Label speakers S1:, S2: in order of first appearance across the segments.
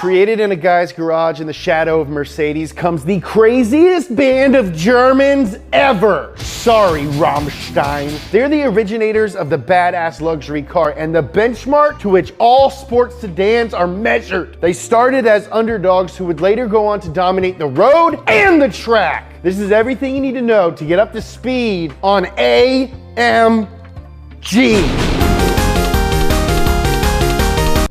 S1: Created in a guy's garage in the shadow of Mercedes comes the craziest band of Germans ever. Sorry, Rammstein. They're the originators of the badass luxury car and the benchmark to which all sports sedans are measured. They started as underdogs who would later go on to dominate the road and the track. This is everything you need to know to get up to speed on AMG.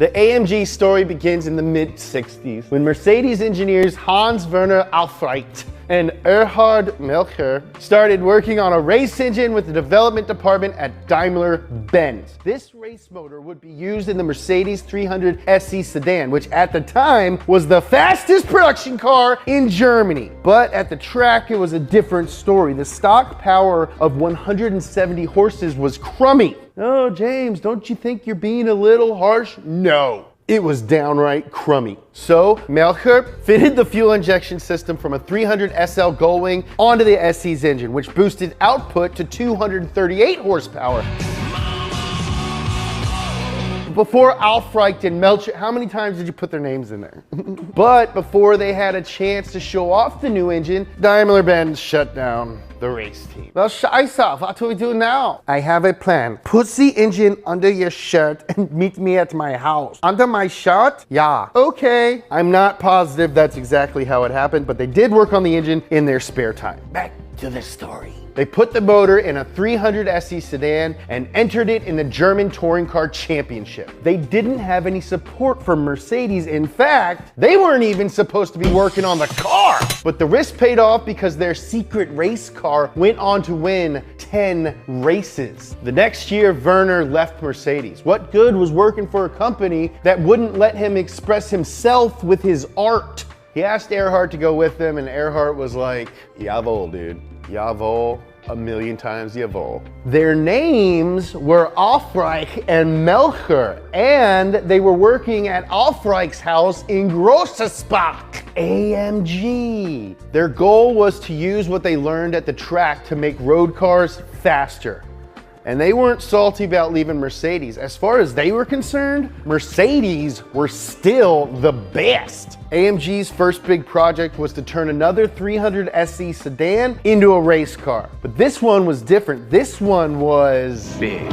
S1: The AMG story begins in the mid-60s when Mercedes engineers Hans Werner Aufrecht and Erhard Melcher started working on a race engine with the development department at Daimler-Benz. This race motor would be used in the Mercedes 300 SE sedan, which at the time was the fastest production car in Germany. But at the track, it was a different story. The stock power of 170 horses was crummy. Oh, James, don't you think you're being a little harsh? No. It was downright crummy. So Melcher fitted the fuel injection system from a 300 SL Gullwing onto the SE's engine, which boosted output to 238 horsepower. Before Aufrecht and Melcher, how many times did you put their names in there? But before they had a chance to show off the new engine, Daimler-Benz shut down the race team. Well, Scheiße, what do we do now? I have a plan. Put the engine under your shirt and meet me at my house. Under my shirt? Yeah. Okay. I'm not positive that's exactly how it happened, but they did work on the engine in their spare time. Back to the story. They put the motor in a 300 SE sedan and entered it in the German Touring Car Championship. They didn't have any support from Mercedes. In fact, they weren't even supposed to be working on the car. But the risk paid off because their secret race car went on to win 10 races. The next year, Werner left Mercedes. What good was working for a company that wouldn't let him express himself with his art? He asked Erhard to go with him, and Erhard was like, jawohl, dude. Jawohl, a million times jawohl. Their names were Aufrecht and Melcher, and they were working at Aufrecht's house in Grossesbach. AMG. Their goal was to use what they learned at the track to make road cars faster. And they weren't salty about leaving Mercedes. As far as they were concerned, Mercedes were still the best. AMG's first big project was to turn another 300 SE sedan into a race car. But this one was different. This one was big.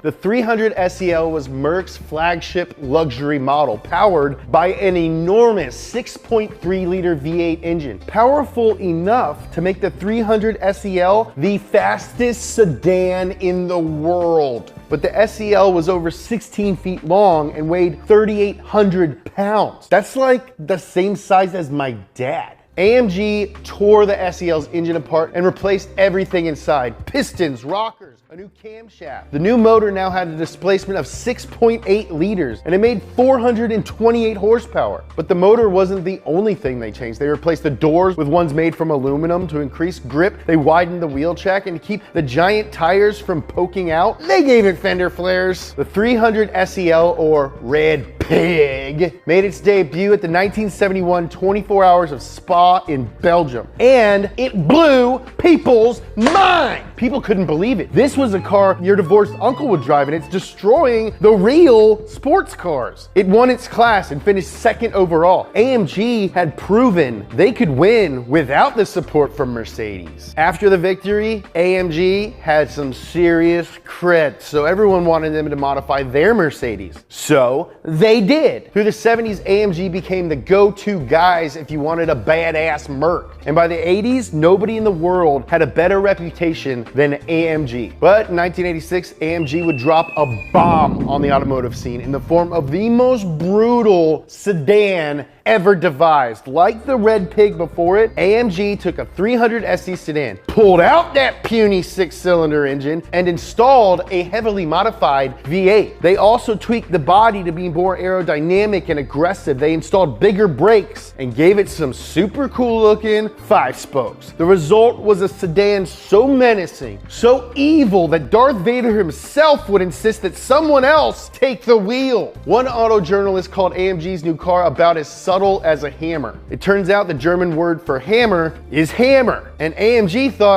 S1: The 300 SEL was Merck's flagship luxury model, powered by an enormous 6.3 liter V8 engine, powerful enough to make the 300 SEL the fastest sedan in the world. But the SEL was over 16 feet long and weighed 3,800 pounds. That's like the same size as my dad. AMG tore the SEL's engine apart and replaced everything inside. Pistons, rockers, a new camshaft. The new motor now had a displacement of 6.8 liters and it made 428 horsepower. But the motor wasn't the only thing they changed. They replaced the doors with ones made from aluminum to increase grip. They widened the wheel track and to keep the giant tires from poking out, they gave it fender flares. The 300 SEL, or Red Pig, made its debut at the 1971 24 Hours of Spa in Belgium, and it blew people's mind. People couldn't believe it. This was a car your divorced uncle would drive, and it's destroying the real sports cars. It won its class and finished second overall. AMG had proven they could win without the support from Mercedes. After the victory, AMG had some serious cred, so everyone wanted them to modify their Mercedes. So they did. Through the 70s, AMG became the go-to guys if you wanted a badass Merc. And by the 80s, nobody in the world had a better reputation than AMG. But in 1986, AMG would drop a bomb on the automotive scene in the form of the most brutal sedan ever devised. Like the Red Pig before it, AMG took a 300 SE sedan, pulled out that puny 6-cylinder engine, and installed a heavily modified V8. They also tweaked the body to be more aerodynamic and aggressive. They installed bigger brakes and gave it some super cool looking 5-spokes. The result was a sedan so menacing, so evil that Darth Vader himself would insist that someone else take the wheel. One auto journalist called AMG's new car about as subtle as a hammer. It turns out the German word for hammer is hammer, and AMG thought,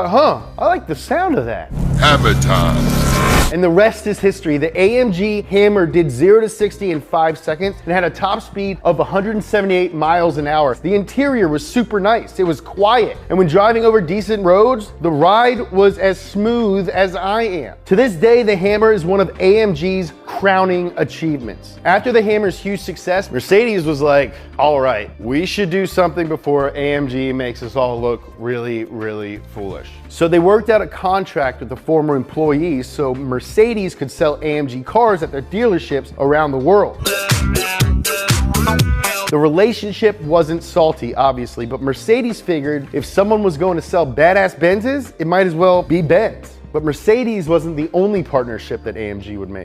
S1: I like the sound of that.
S2: Hammer time.
S1: And the rest is history. The AMG Hammer did 0 to 60 in 5 seconds and had a top speed of 178 miles an hour. The interior was super nice. It was quiet. And when driving over decent roads, the ride was as smooth as I am. To this day, the Hammer is one of AMG's crowning achievements. After the Hammer's huge success, Mercedes was like, all right, we should do something before AMG makes us all look really, really foolish. So they worked out a contract with the former employees so Mercedes could sell AMG cars at their dealerships around the world. The relationship wasn't salty, obviously, but Mercedes figured if someone was going to sell badass Benzes, it might as well be Benz. But Mercedes wasn't the only partnership that AMG would make.